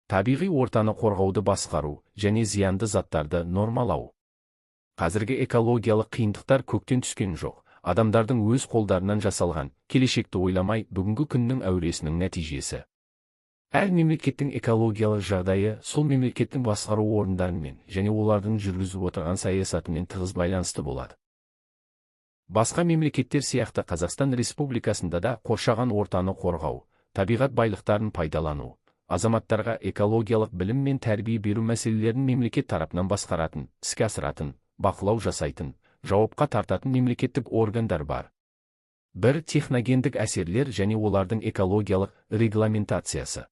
Табиғи ортаны қорғауды басқару және зиянды заттарды нормалау. Қазіргі экологиялық қиындықтар көктен түскен жоқ. Адамдардың өз қолдарынан жасалған, келешекті ойламай, бүгінгі күннің әуресінің нәтижесі. Әр мемлекеттің экологиялық жағдайы сол мемлекеттің басқару орындарымен және олардың жүргізіп отырған саясатымен тығыз байланысты болады. Басқа мемлекеттер сияқты Қазақстан Республикасында да қоршаған ортаны қорғау, табиғат байлықтарын пайдалану, азаматтарға экологиялық білім мен тәрбие беру мәселелерін мемлекет тарапынан басқаратын, іске асыратын, бақылау жасайтын, жауапқа тартатын мемлекеттік органдар бар. Бір техногендік әсерлер және олардың экологиялық регламентациясы.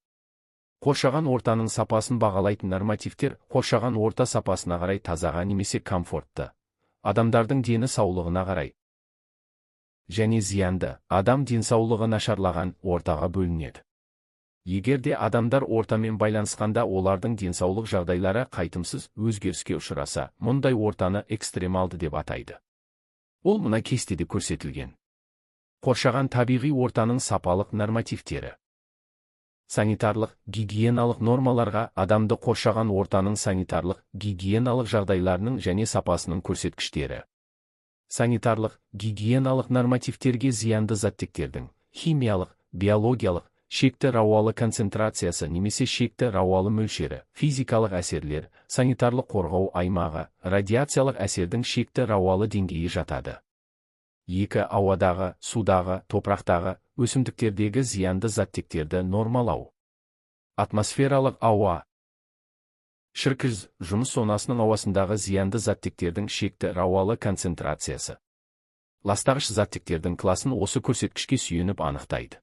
Қоршаған ортаның сапасын бағалайтын нормативтер қоршаған орта сапасына қарай тазаға немесе комфортты, адамдардың дені саулығына қарай және зиянды, адам денсаулығы нашарлаған ортаға бөлінеді. Егер де адамдар ортамен байланысқанда олардың денсаулық жағдайлары қайтымсыз өзгеріске ұшыраса, мұндай ортаны экстремалды деп атайды. Ол мына кестеде көрсетілген. Қоршаған табиғи ортаның сапалық нормативтері. Санитарлық, гигиеналық нормаларға адамды қоршаған ортаның санитарлық, гигиеналық жағдайларының және сапасының көрсеткіштері. Санитарлық, гигиеналық нормативтерге зиянды заттектердің, химиялық, биологиялық, шекті рауалы концентрациясы немесе шекті рауалы мөлшері, физикалық әсерлер, санитарлық қорғау аймағы, радиациялық әсердің шекті рауалы деңгейі жатады. 2. Ауадағы, судағы, топырақтағы, өсімдіктердегі зиянды заттектерді нормалау. Атмосфералық ауа. Шіркіз, жұмыс зонасының ауасындағы зиянды заттектердің шекті рауалы концентрациясы. Ластағыш заттектердің класын осы көрсеткішке сүйеніп анықтайды.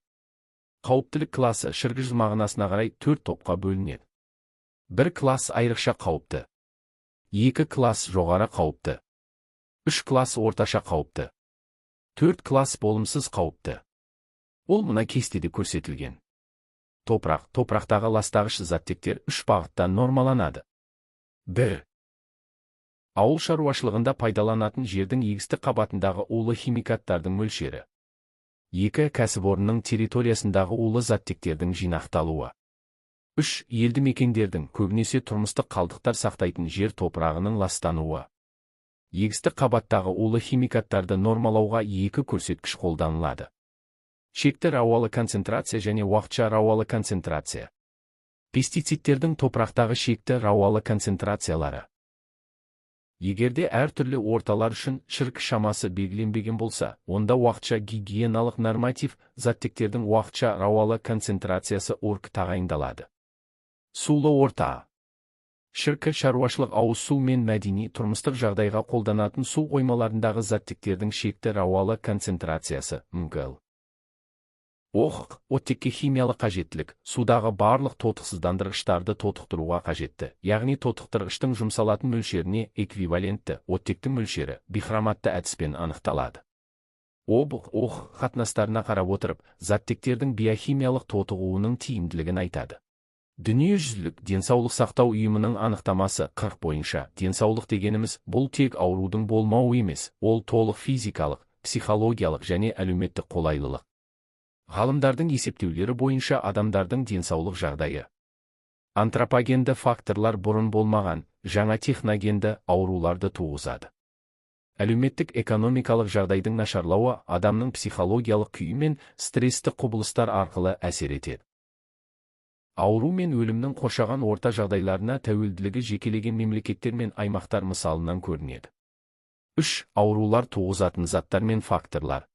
Қауіптілік класы шіркіз мағынасына қарай 4 топқа бөлінеді. 1 класс айрықша қауіпті. 2 класс жоғары қауіпті. 3 класс орташа қауіпті. 4 класс болымсыз қауіпті. Ол мына кестеде көрсетілген. Топырақтағы ластағыш заттектер 3 бағытта нормаланады. 1. Ауыл шаруашылығында пайдаланатын жердің егістік қабатындағы улы химикаттардың мөлшері. 2. Кәсіпорынның территориясындағы улы заттектердің жинақталуы. 3. Елді мекендердің, көбінесе тұрмыстық қалдықтар сақтайтын жер топырағының ластануы. Егістік қабаттағы улы химикаттарды нормалауға 2 көрсеткіш қолданылады. Шекті рауалы концентрация және уақытша рауалы концентрация. Пестицидтердің топырақтағы шекті рауалы концентрациялары. Егерде әртүрлі орталар үшін шірк шамасы белгіленбеген болса, онда уақытша гигиеналық норматив заттектердің уақытша рауалы концентрациясы ОРК тағайындалады. Сулы орта. Шіркі шаруашылық ауыз су мен мәдени тұрмыстық жағдайға қолданатын су қоймаларындағы заттектердің шекті рауалы концентрациясы МГЛ. Оттекке химиялық қажеттілік, судағы барлық тотықсыздандырғыштарды тотықтыруға қажетті, яғни тотықтырғыштың жұмсалатын мөлшеріне эквивалентті оттектің мөлшері бихроматты әдіспен анықталады. Қатынастарына қарап отырып, заттектердің биохимиялық тотығуының тиімділігін айтады. Дүниежүзілік денсаулық сақтау ұйымының анықтамасы 40 бойынша, денсаулық дегеніміз бұл тек аурудың болмауы емес, ол толық физикалық, психологиялық және әлеуметтік қолайлылық. Ғалымдардың есептеулері бойынша адамдардың денсаулық жағдайы. Антропогенді факторлар бұрын болмаған, жаңа техногенді ауруларды туғызады. Әлеуметтік экономикалық жағдайдың нашарлауы адамның психологиялық күйі мен стрессті құбылыстар арқылы әсер етеді. Ауру мен өлімнің қоршаған орта жағдайларына тәуелділігі жекелеген мемлекеттер мен аймақтар мысалынан көрінеді. 3. Аурулар туғызатын заттар мен факторлар.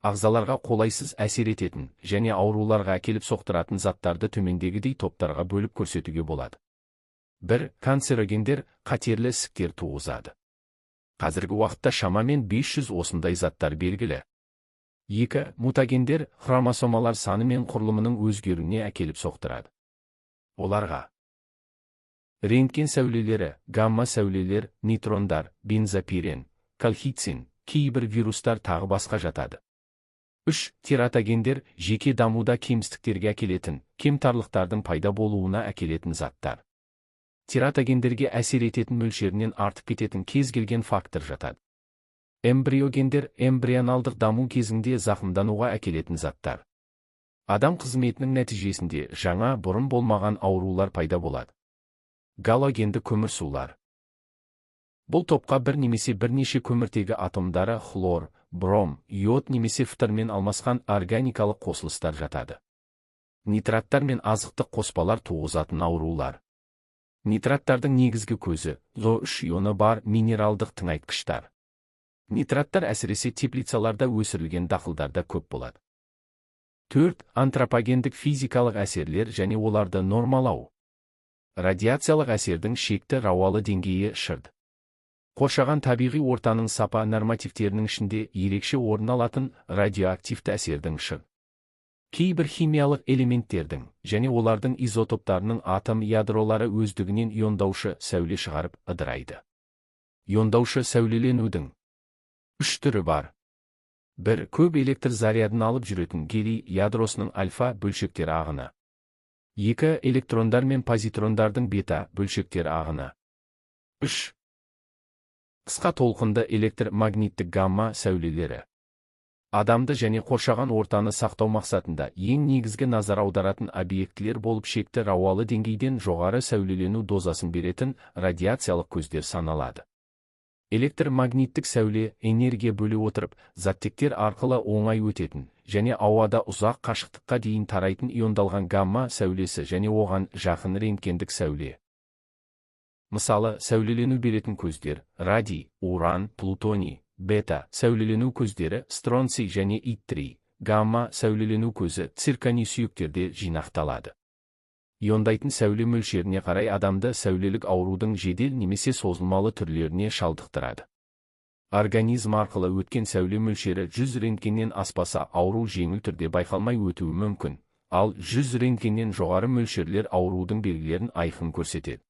Ағзаларға қолайсыз әсер ететін және ауруларға әкеліп соқтыратын заттарды төмендегідей топтарға бөліп көрсетуге болады. 1. Канцерогендер, қатерлі ісіктер туғызады. Қазіргі уақытта шамамен 500 осындай заттар белгілі. 2. Мутагендер, хромосомалар саны мен құрылымының өзгеруіне әкеліп соқтырады. Оларға рентген сәулелері, гамма сәулелер, нейтрондар, бензопирен, колхицин, кейбір вирустар тағы басқа жатады. 3. Тератогендер, жеке дамуда кемістіктерге әкелетін, кемтарлықтардың пайда болуына әкелетін заттар. Тератогендерге әсер ететін мөлшерінен артып кететін кез келген фактор жатады. Эмбриогендер, эмбрионалдық даму кезінде зақымдануға әкелетін заттар. Адам қызметінің нәтижесінде жаңа бұрын болмаған аурулар пайда болады. Галогенді көмірсулар. Бұл топқа бір немесе бірнеше көміртегі атомдары хлор, бром, йод немесе фтормен алмасқан органикалық қосылыстар жатады. Нитраттар мен азықтық қоспалар туғызатын аурулар. Нитраттардың негізгі көзі О3 ионы бар минералдық тыңайтқыштар. Нитраттар әсіресе теплицаларда өсірілген дақылдарда көп болады. 4. Антропогендік физикалық әсерлер және оларды нормалау. Радиациялық әсердің шекті рауалы деңгейі шырд. Қоршаған табиғи ортаның сапа нормативтерінің ішінде ерекше орын алатын радиоактивті әсердің шырд. Кейбір химиялық элементтердің және олардың изотоптарының атом ядролары өздігінен иондаушы сәуле шығарып ыдырайды. Иондаушы сәулеленудің 3 түрі бар. 1. Көп электр зарядын алып жүретін гелий ядросының альфа бөлшектер ағыны. 2. Электрондар мен позитрондардың бета бөлшектер ағыны. 3. Қысқа толқынды электромагниттік гамма сәулелері. Адамды және қоршаған ортаны сақтау мақсатында ең негізгі назар аударатын объектілер болып шекті рауалы деңгейден жоғары сәулелену дозасын беретін радиациялық көздер саналады. Электромагниттік сәуле энергия бөле отырып, заттектер арқылы оңай өтетін, және ауада ұзақ қашықтыққа дейін тарайтын иондалған гамма сәулесі және оған жақын рентгендік сәуле. Мысалы, сәулелену беретін көздер радий, уран, плутоний, бета сәулелену көздері стронций және иттрий, гамма сәулелену көзі цирконий сүйектерде жинақталады. Иондайтын сәуле мөлшеріне қарай адамды сәулелік аурудың жедел немесе созылмалы түрлеріне шалдықтырады. Организм арқылы өткен сәуле мөлшері 100 рентгеннен аспаса ауру жеңіл түрде байқалмай өтуі мүмкін, ал 100 рентгеннен жоғары мөлшерлер аурудың белгілерін айқын көрсетеді.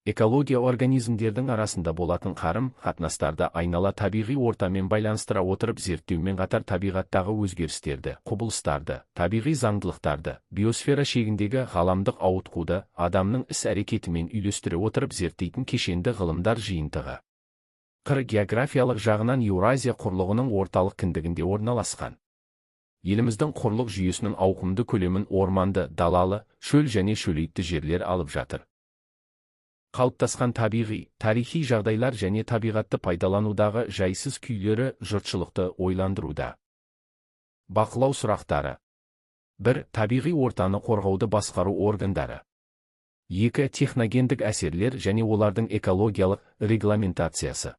Экология организмдердің арасында болатын қарым-қатынастарды айнала табиғи ортамен байланыстыра отырып зерттеумен қатар табиғаттағы өзгерістерді, құбылыстарды, табиғи заңдылықтарды, биосфера шегіндегі ғаламдық ауытқуды адамның іс-әрекетімен үйлестіре отырып зерттейтін кешенді ғылымдар жиынтығы. Қыр географиялық жағынан Еуразия құрлығының орталық кіндігінде орналасқан. Еліміздің құрлық жүйесінің ауқымды көлемін орманды, далалы, шөл және шөлейтті жерлер алып жатыр. Қалыптасқан табиғи, тарихи жағдайлар және табиғатты пайдаланудағы жайсыз күйлері жұртшылықты ойландыруда. Бақылау сұрақтары. 1. Табиғи ортаны қорғауды басқару органдары. 2. Техногендік әсерлер және олардың экологиялық регламентациясы.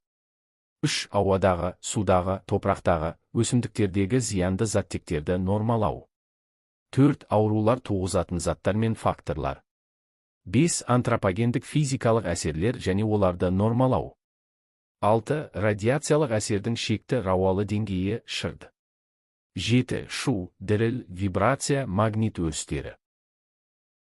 3. Ауадағы, судағы, топырақтағы, өсімдіктердегі зиянды заттектерді нормалау. 4. Аурулар туғызатын заттар мен факторлар. 5. Антропогендік физикалық әсерлер және оларды нормалау. 6. Радиациялық әсердің шекті рауалы деңгейі шырд. 7. Шу, діріл, вибрация, магнит өрістері.